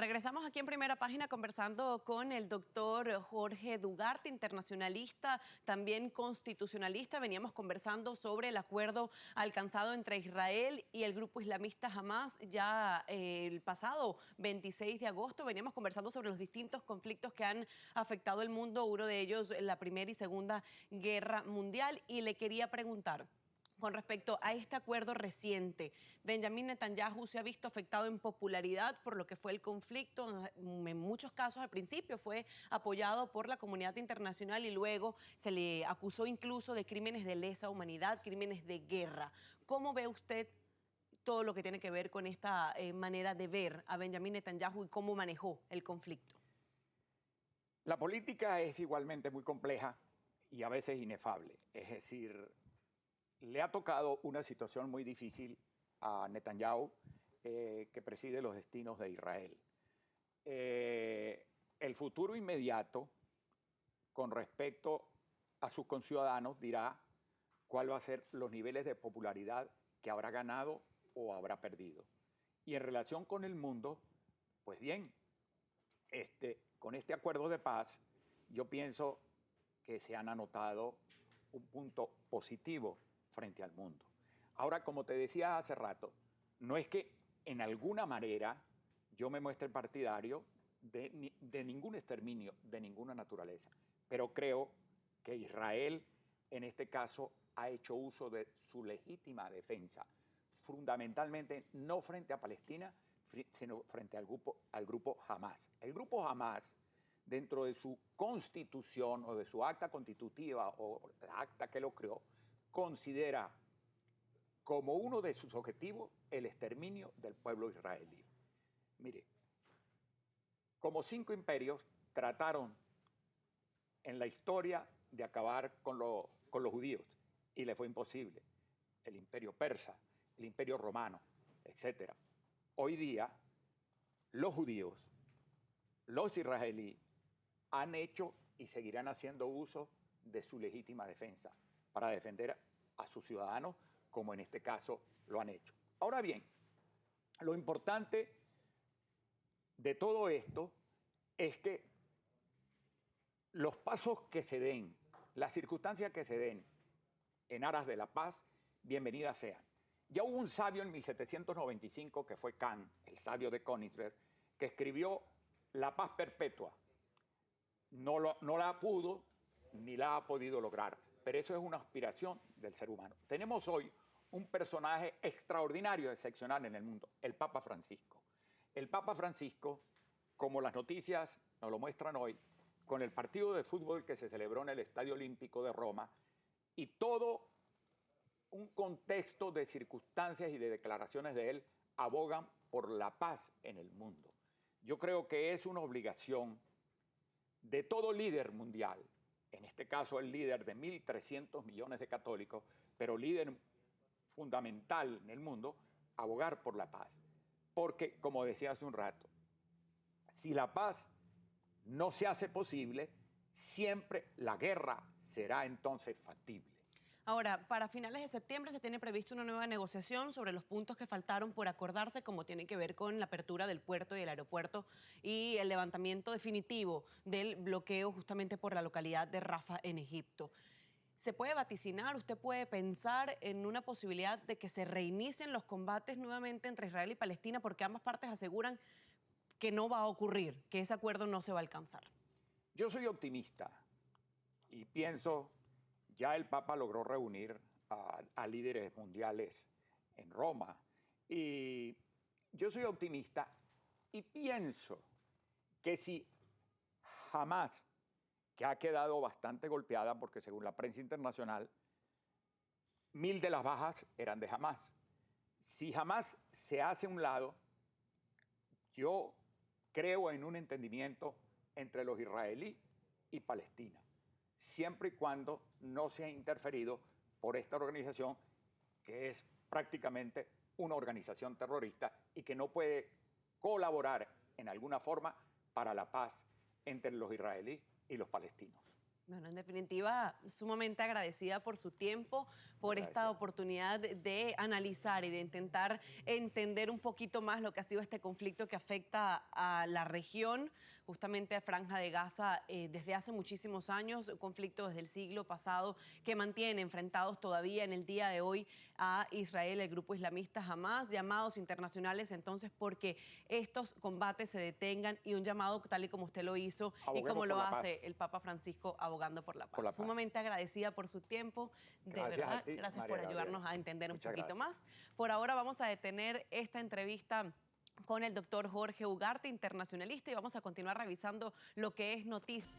Regresamos aquí en Primera Página conversando con el doctor Jorge Dugarte, internacionalista, también constitucionalista. Veníamos conversando sobre el acuerdo alcanzado entre Israel y el grupo islamista Hamas ya el pasado 26 de agosto. Veníamos conversando sobre los distintos conflictos que han afectado el mundo, uno de ellos la Primera y Segunda Guerra Mundial. Y le quería preguntar, con respecto a este acuerdo reciente, Benjamín Netanyahu se ha visto afectado en popularidad por lo que fue el conflicto. En muchos casos al principio fue apoyado por la comunidad internacional y luego se le acusó incluso de crímenes de lesa humanidad, crímenes de guerra. ¿Cómo ve usted todo lo que tiene que ver con esta manera de ver a Benjamín Netanyahu y cómo manejó el conflicto? La política es igualmente muy compleja y a veces inefable. Es decir, le ha tocado una situación muy difícil a Netanyahu, que preside los destinos de Israel. El futuro inmediato, con respecto a sus conciudadanos, dirá cuál va a ser los niveles de popularidad que habrá ganado o habrá perdido. Y en relación con el mundo, pues bien, con este acuerdo de paz, yo pienso que se han anotado un punto positivo frente al mundo. Ahora, como te decía hace rato, no es que en alguna manera yo me muestre partidario de ningún exterminio, de ninguna naturaleza, pero creo que Israel, en este caso, ha hecho uso de su legítima defensa, fundamentalmente no frente a Palestina, sino frente al grupo Hamas. El grupo Hamas, dentro de su constitución o de su acta constitutiva o la acta que lo creó, considera como uno de sus objetivos el exterminio del pueblo israelí. Mire, como 5 imperios trataron en la historia de acabar con los judíos y le fue imposible. El imperio persa, el imperio romano, etc. Hoy día, los judíos, los israelíes, han hecho y seguirán haciendo uso de su legítima defensa para defender a sus ciudadanos, como en este caso lo han hecho. Ahora bien, lo importante de todo esto es que los pasos que se den, las circunstancias que se den en aras de la paz, bienvenidas sean. Ya hubo un sabio en 1795 que fue Kant, el sabio de Königsberg, que escribió La paz perpetua. No la pudo ni la ha podido lograr, pero eso es una aspiración del ser humano. Tenemos hoy un personaje extraordinario, excepcional en el mundo, el Papa Francisco. El Papa Francisco, como las noticias nos lo muestran hoy, con el partido de fútbol que se celebró en el Estadio Olímpico de Roma y todo un contexto de circunstancias y de declaraciones de él, abogan por la paz en el mundo. Yo creo que es una obligación de todo líder mundial, en este caso el líder de 1.300 millones de católicos, pero líder fundamental en el mundo, abogar por la paz. Porque, como decía hace un rato, si la paz no se hace posible, siempre la guerra será entonces factible. Ahora, para finales de septiembre se tiene previsto una nueva negociación sobre los puntos que faltaron por acordarse, como tiene que ver con la apertura del puerto y el aeropuerto y el levantamiento definitivo del bloqueo justamente por la localidad de Rafah en Egipto. ¿Se puede vaticinar, usted puede pensar en una posibilidad de que se reinicien los combates nuevamente entre Israel y Palestina, porque ambas partes aseguran que no va a ocurrir, que ese acuerdo no se va a alcanzar? Yo soy optimista y pienso, ya el Papa logró reunir a líderes mundiales en Roma, y yo soy optimista y pienso que si Hamas, que ha quedado bastante golpeada, porque según la prensa internacional, 1.000 de las bajas eran de Hamas. Si Hamas se hace a un lado, yo creo en un entendimiento entre los israelíes y Palestina, siempre y cuando no sea interferido por esta organización, que es prácticamente una organización terrorista y que no puede colaborar en alguna forma para la paz entre los israelíes y los palestinos. Bueno, en definitiva, sumamente agradecida por su tiempo, por esta Gracias. oportunidad de analizar y de intentar entender un poquito más lo que ha sido este conflicto que afecta a la región, justamente a Franja de Gaza, desde hace muchísimos años, un conflicto desde el siglo pasado que mantiene enfrentados todavía en el día de hoy a Israel, el grupo islamista Hamas, llamados internacionales entonces porque estos combates se detengan y un llamado tal y como usted lo hizo y como Aboguemos por lo la paz. hace el Papa Francisco abogando por la Por la paz. paz. Sumamente agradecida por su tiempo, de Gracias a verdad, ti, gracias María por Gabriela. ayudarnos a entender un Muchas poquito gracias. más. Por ahora vamos a detener esta entrevista con el doctor Jorge Ugarte, internacionalista, y vamos a continuar revisando lo que es noticia.